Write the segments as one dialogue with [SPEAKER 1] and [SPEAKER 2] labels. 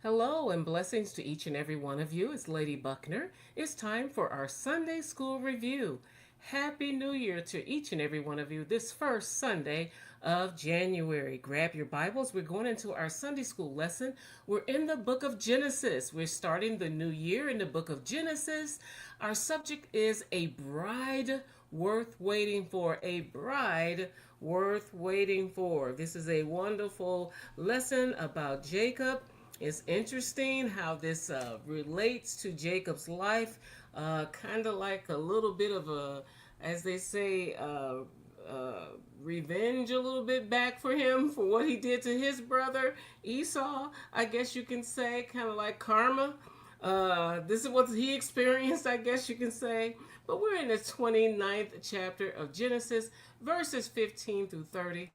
[SPEAKER 1] Hello and blessings to each and every one of you. It's Lady Buckner. It's time for our Sunday School Review. Happy New Year to each and every one of you this first Sunday of January. Grab your Bibles. We're going into our Sunday School lesson. We're in the book of Genesis. We're starting the new year in the book of Genesis. Our subject is a bride worth waiting for. A bride worth waiting for. This is a wonderful lesson about Jacob. It's interesting how this relates to Jacob's life, kind of like a little bit of a, as they say, revenge a little bit back for him for what he did to his brother Esau, I guess you can say, kind of like karma. This is what he experienced, I guess you can say. But we're in the 29th chapter of Genesis, verses 15 through 30.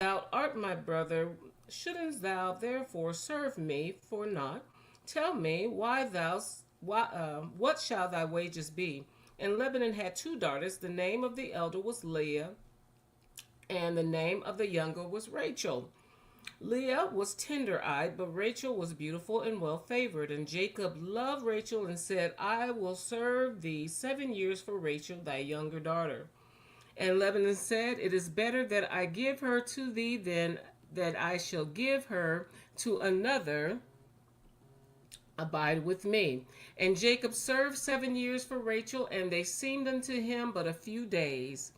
[SPEAKER 1] Thou art my brother, shouldn't thou therefore serve me for naught? Tell me what shall thy wages be? And Lebanon had two daughters. The name of the elder was Leah, and the name of the younger was Rachel. Leah was tender eyed, but Rachel was beautiful and well favored. And Jacob loved Rachel and said, I will serve thee 7 years for Rachel, thy younger daughter. And Lebanon said, It is better that I give her to thee than that I shall give her to another. Abide with me. And Jacob served 7 years for Rachel, and they seemed unto him but a few days,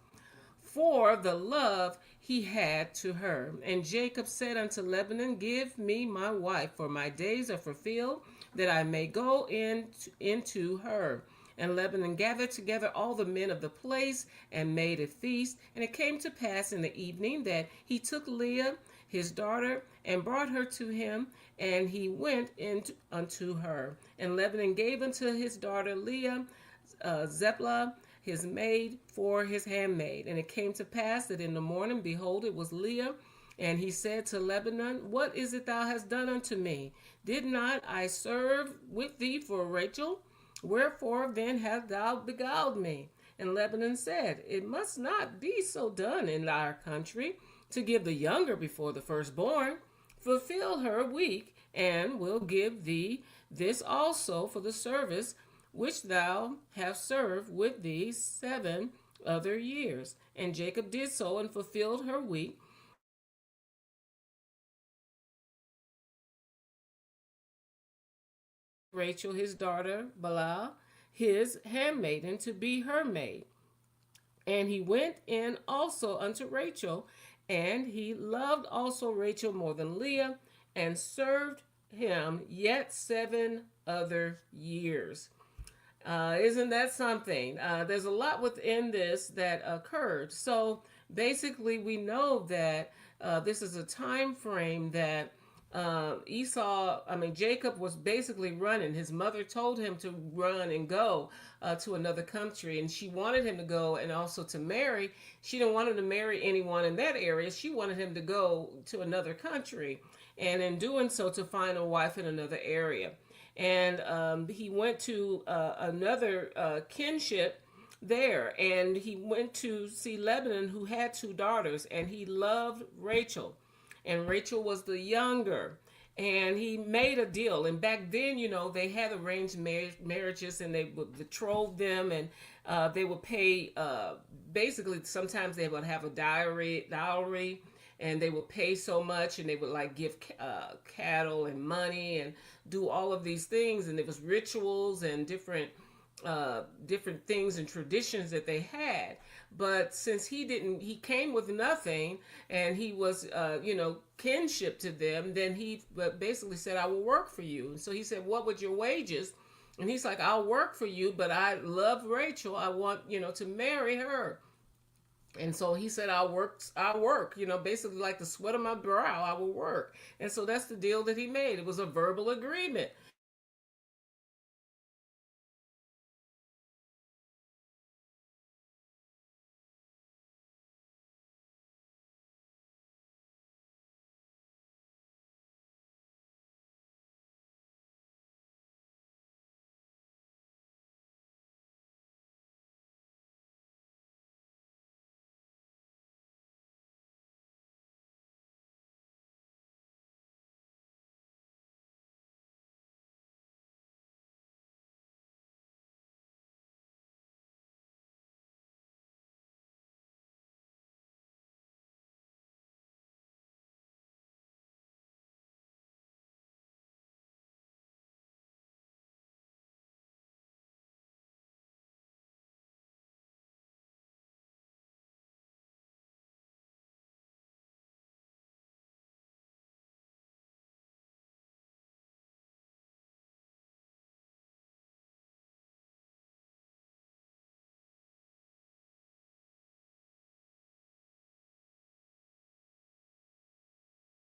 [SPEAKER 1] for the love he had to her. And Jacob said unto Lebanon, Give me my wife, for my days are fulfilled, that I may go into her. And Lebanon gathered together all the men of the place and made a feast. And it came to pass in the evening that he took Leah, his daughter, and brought her to him, and he went in unto her. And Lebanon gave unto his daughter Leah Zeblah, his maid, for his handmaid. And it came to pass that in the morning, behold, it was Leah. And he said to Lebanon, What is it thou hast done unto me? Did not I serve with thee for Rachel? Wherefore then hast thou beguiled me? And Lebanon said, It must not be so done in our country, to give the younger before the firstborn. Fulfill her week, and will give thee this also for the service which thou hast served with thee 7 other years. And Jacob did so, and fulfilled her week. Rachel his daughter, Bala, his handmaiden, to be her maid. And he went in also unto Rachel, and he loved also Rachel more than Leah, and served him yet 7 other years. Isn't that something? There's a lot within this that occurred. So basically, we know that this is a time frame that Jacob was basically running. His mother told him to run and go to another country, and she wanted him to go and also to marry. She didn't want him to marry anyone in that area. She wanted him to go to another country, and in doing so, to find a wife in another area. And he went to another kinship there, and he went to see Lebanon, who had two daughters, and he loved Rachel, and Rachel was the younger. And he made a deal. And back then, they had arranged marriages, and they would betroth them, and they would pay. Basically, sometimes they would have a dowry, and they would pay so much, and they would like give cattle and money and do all of these things. And there was rituals and different different things and traditions that they had. But since he came with nothing, and he was, kinship to them, then he basically said, I will work for you. And so he said, what would your wages? And he's like, I'll work for you, but I love Rachel. I want, to marry her. And so he said, I'll work, basically like the sweat of my brow, I will work. And so that's the deal that he made. It was a verbal agreement.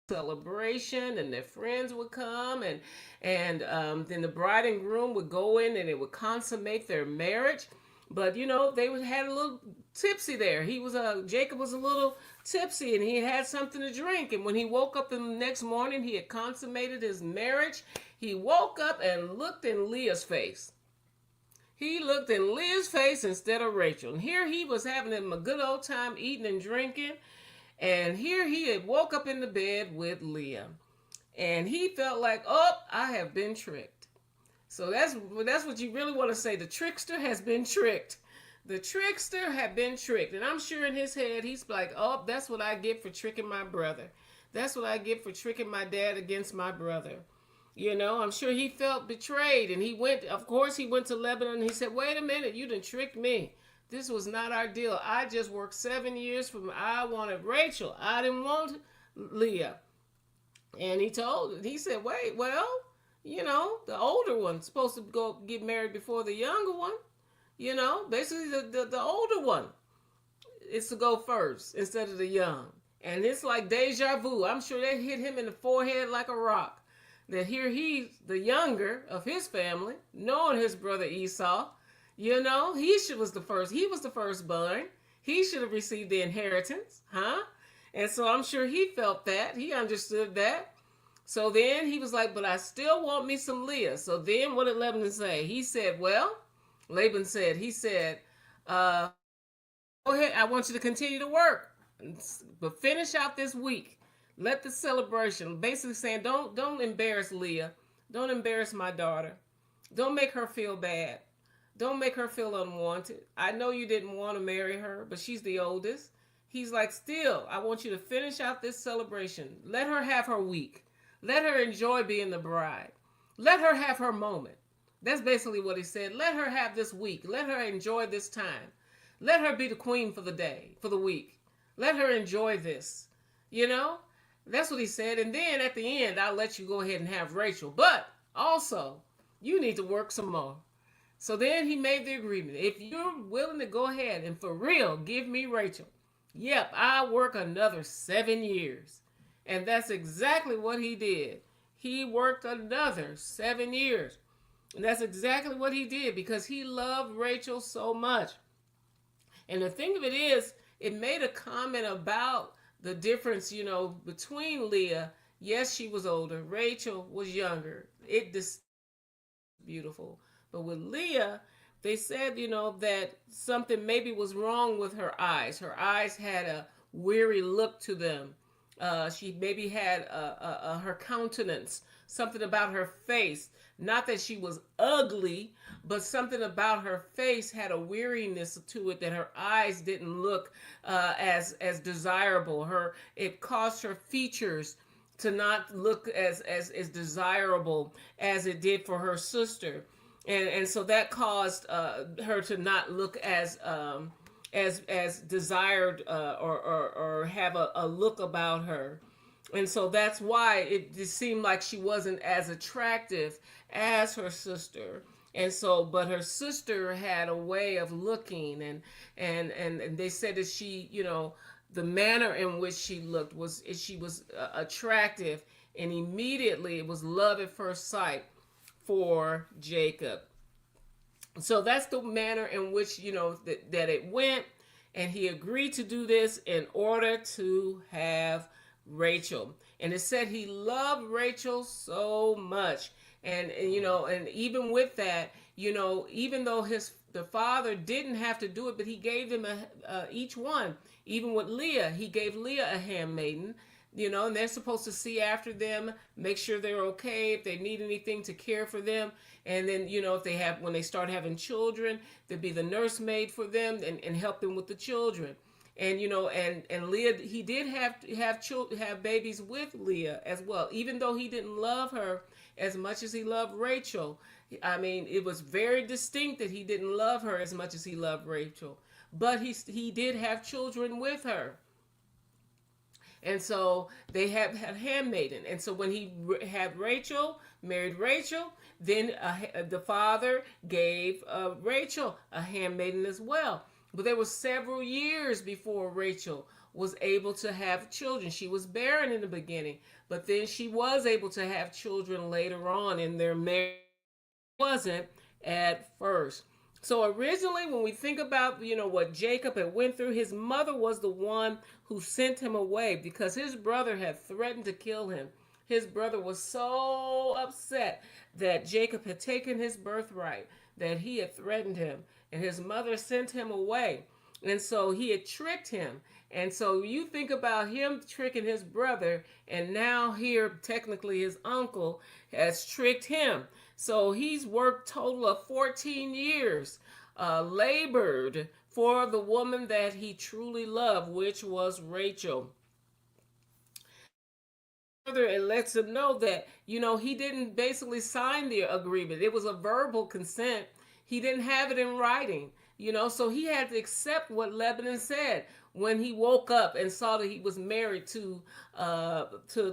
[SPEAKER 1] Celebration, and their friends would come, and then the bride and groom would go in and it would consummate their marriage. But they would had a little tipsy there. Jacob was a little tipsy, and he had something to drink, and when he woke up the next morning, he had consummated his marriage. He woke up and looked in Leah's face. He looked in Leah's face instead of Rachel. And here he was having him a good old time eating and drinking. And here he had woke up in the bed with Leah. And he felt like, oh, I have been tricked. So that's what you really want to say. The trickster has been tricked. The trickster had been tricked. And I'm sure in his head, he's like, oh, that's what I get for tricking my brother. That's what I get for tricking my dad against my brother. I'm sure he felt betrayed. And of course, he went to Lebanon and he said, wait a minute, you done tricked me. This was not our deal. I just worked 7 years I wanted Rachel. I didn't want Leah. And he said, wait, well, the older one's supposed to go get married before the younger one. Basically the older one is to go first instead of the young. And it's like deja vu. I'm sure that hit him in the forehead like a rock. That here he's the younger of his family, knowing his brother Esau. Was the first. He was the firstborn. He should have received the inheritance, huh? And so I'm sure he felt that. He understood that. So then he was like, but I still want me some Leah. So then what did Laban say? Laban said, go ahead, I want you to continue to work, but finish out this week. Let the celebration, basically saying, don't embarrass Leah. Don't embarrass my daughter. Don't make her feel bad. Don't make her feel unwanted. I know you didn't want to marry her, but she's the oldest. He's like, still, I want you to finish out this celebration. Let her have her week. Let her enjoy being the bride. Let her have her moment. That's basically what he said. Let her have this week. Let her enjoy this time. Let her be the queen for the day, for the week. Let her enjoy this. You know? That's what he said. And then at the end, I'll let you go ahead and have Rachel. But also, you need to work some more. So then he made the agreement. If you're willing to go ahead and for real give me Rachel, yep, I'll work another 7 years. And that's exactly what he did. He worked another 7 years. And that's exactly what he did because he loved Rachel so much. And the thing of it is, it made a comment about the difference, between Leah. Yes, she was older. Rachel was younger. It just beautiful. But with Leah, they said, that something maybe was wrong with her eyes. Her eyes had a weary look to them. She maybe had her countenance, something about her face. Not that she was ugly, but something about her face had a weariness to it that her eyes didn't look as desirable. It caused her features to not look as desirable as it did for her sister. and so that caused her to not look as desired, or have a look about her. And so that's why it just seemed like she wasn't as attractive as her sister. And so, but her sister had a way of looking, and they said that she, the manner in which she looked was, she was attractive, and immediately it was love at first sight for Jacob. So that's the manner in which, that it went, and he agreed to do this in order to have Rachel. And it said he loved Rachel so much. And even with that, even though the father didn't have to do it, but he gave them each one. Even with Leah, he gave Leah a handmaiden, and they're supposed to see after them, make sure they're okay, if they need anything, to care for them. And then, if they have, when they start having children, to be the nursemaid for them, and help them with the children. And and Leah, he did have babies with Leah as well, even though he didn't love her as much as he loved Rachel. I mean, it was very distinct that he didn't love her as much as he loved Rachel, but he did have children with her. And so they had handmaiden. And so when he had Rachel, married Rachel, then the father gave Rachel a handmaiden as well. But there was several years before Rachel was able to have children. She was barren in the beginning, but then she was able to have children later on in their marriage. Wasn't at first. So originally, when we think about, what Jacob had went through, his mother was the one who sent him away because his brother had threatened to kill him. His brother was so upset that Jacob had taken his birthright, that he had threatened him, and his mother sent him away. And so he had tricked him. And so you think about him tricking his brother, and now here, technically, his uncle has tricked him. So he's worked total of 14 years, labored for the woman that he truly loved, which was Rachel. Further, it lets him know that, he didn't basically sign the agreement. It was a verbal consent. He didn't have it in writing, so he had to accept what Lebanon said when he woke up and saw that he was married to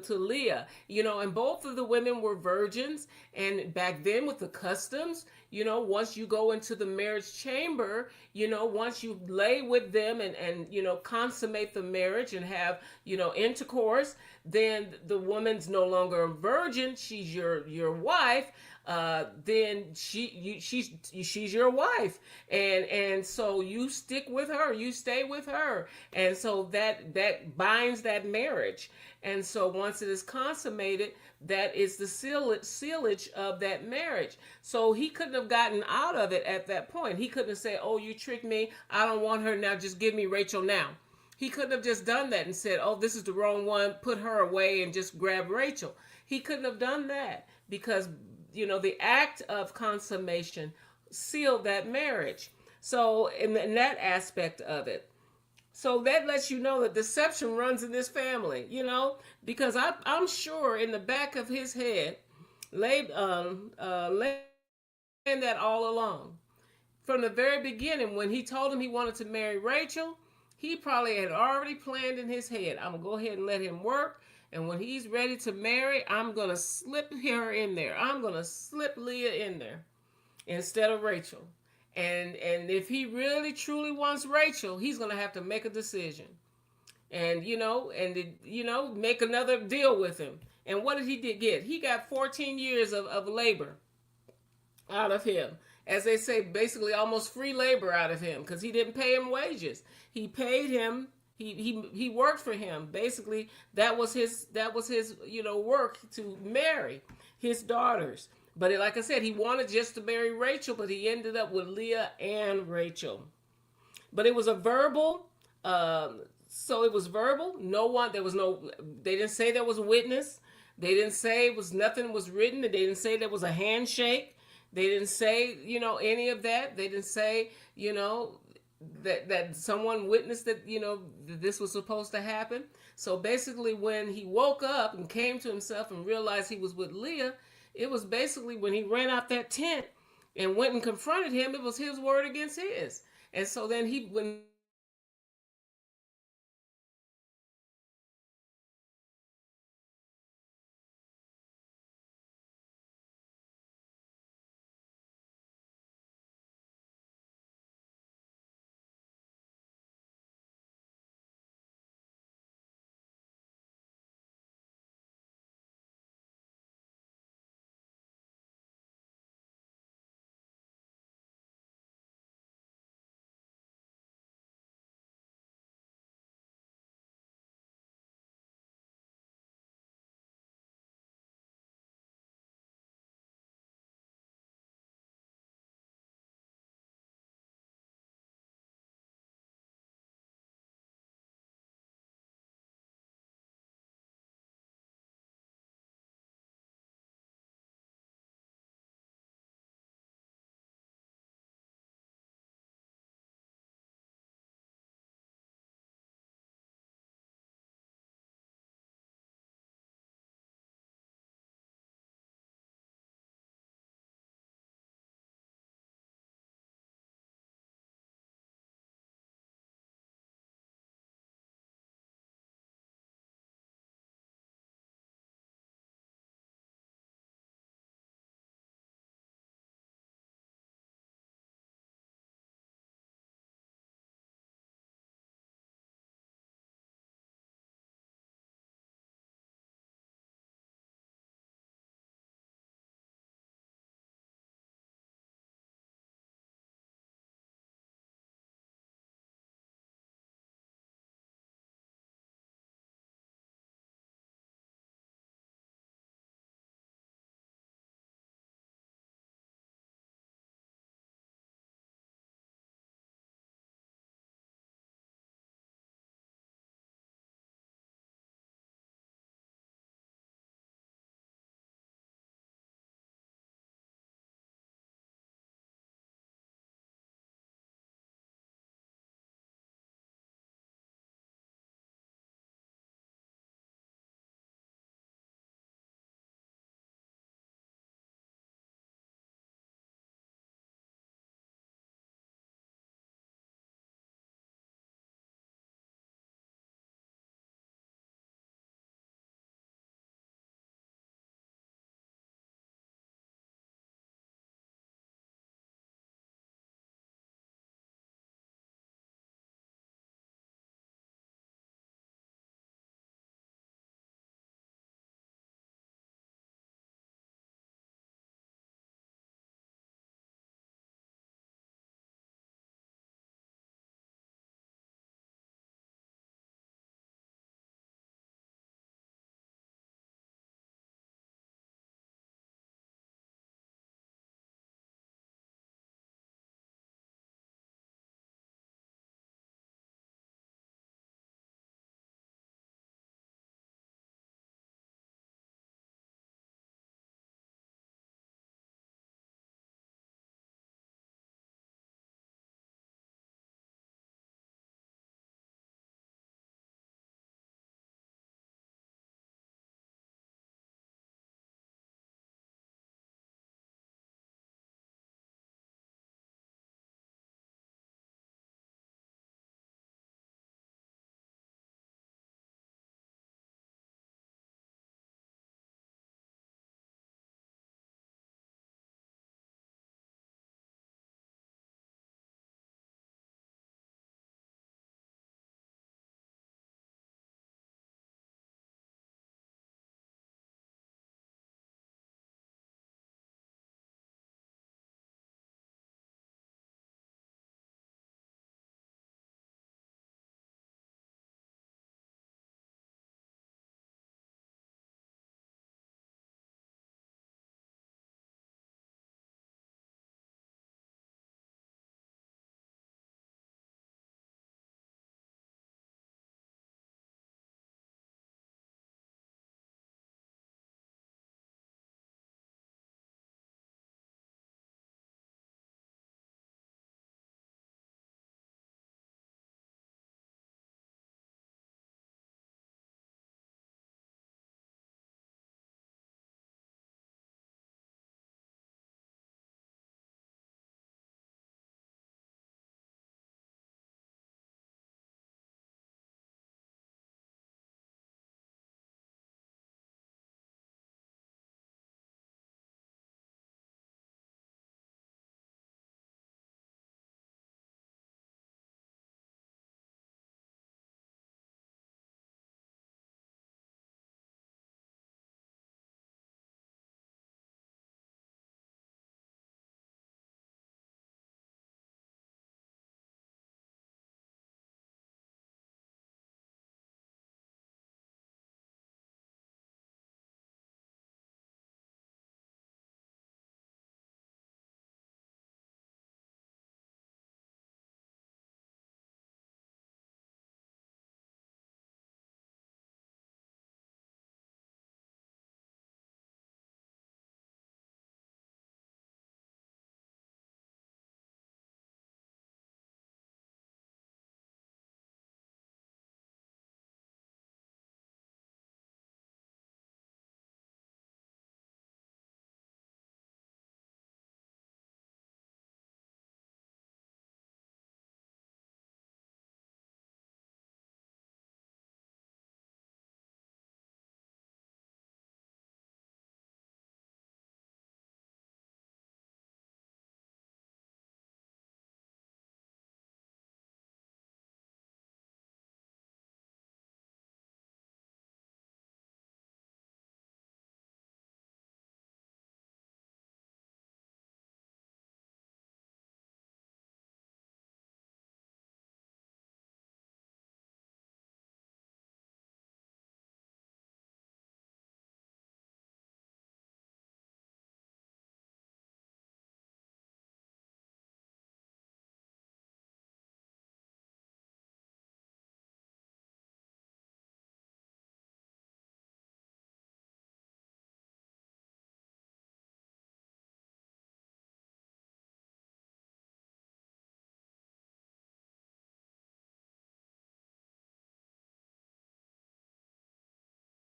[SPEAKER 1] Leah. And both of the women were virgins, and back then with the customs, once you go into the marriage chamber, once you lay with them and consummate the marriage and have, intercourse, then the woman's no longer a virgin, she's your wife. Then she's your wife, and so you stick with her, you stay with her, and so that binds that marriage. And so once it is consummated, that is the sealage of that marriage. So he couldn't have gotten out of it at that point. He couldn't have said, "Oh, you tricked me. I don't want her now. Just give me Rachel now." He couldn't have just done that and said, "Oh, this is the wrong one. Put her away and just grab Rachel." He couldn't have done that because the act of consummation sealed that marriage. So in that aspect of it, so that lets you know that deception runs in this family, because I'm sure in the back of his head, Laban that all along. From the very beginning, when he told him he wanted to marry Rachel, he probably had already planned in his head, I'm going to go ahead and let him work. And when he's ready to marry, I'm going to slip her in there. I'm going to slip Leah in there instead of Rachel. And if he really truly wants Rachel, he's going to have to make a decision. And, make another deal with him. And what did he get? He got 14 years of labor out of him. As they say, basically almost free labor out of him, because he didn't pay him wages. He paid him. He worked for him. Basically, that was his work to marry his daughters. But like I said, he wanted just to marry Rachel, but he ended up with Leah and Rachel. But it was a verbal. So it was verbal. They didn't say there was a witness. They didn't say nothing was written. They didn't say there was a handshake. They didn't say, any of that. They didn't say, that someone witnessed that, that this was supposed to happen. So basically, when he woke up and came to himself and realized he was with Leah, it was basically when he ran out that tent. and went and confronted him, it was his word against his. And so then he, when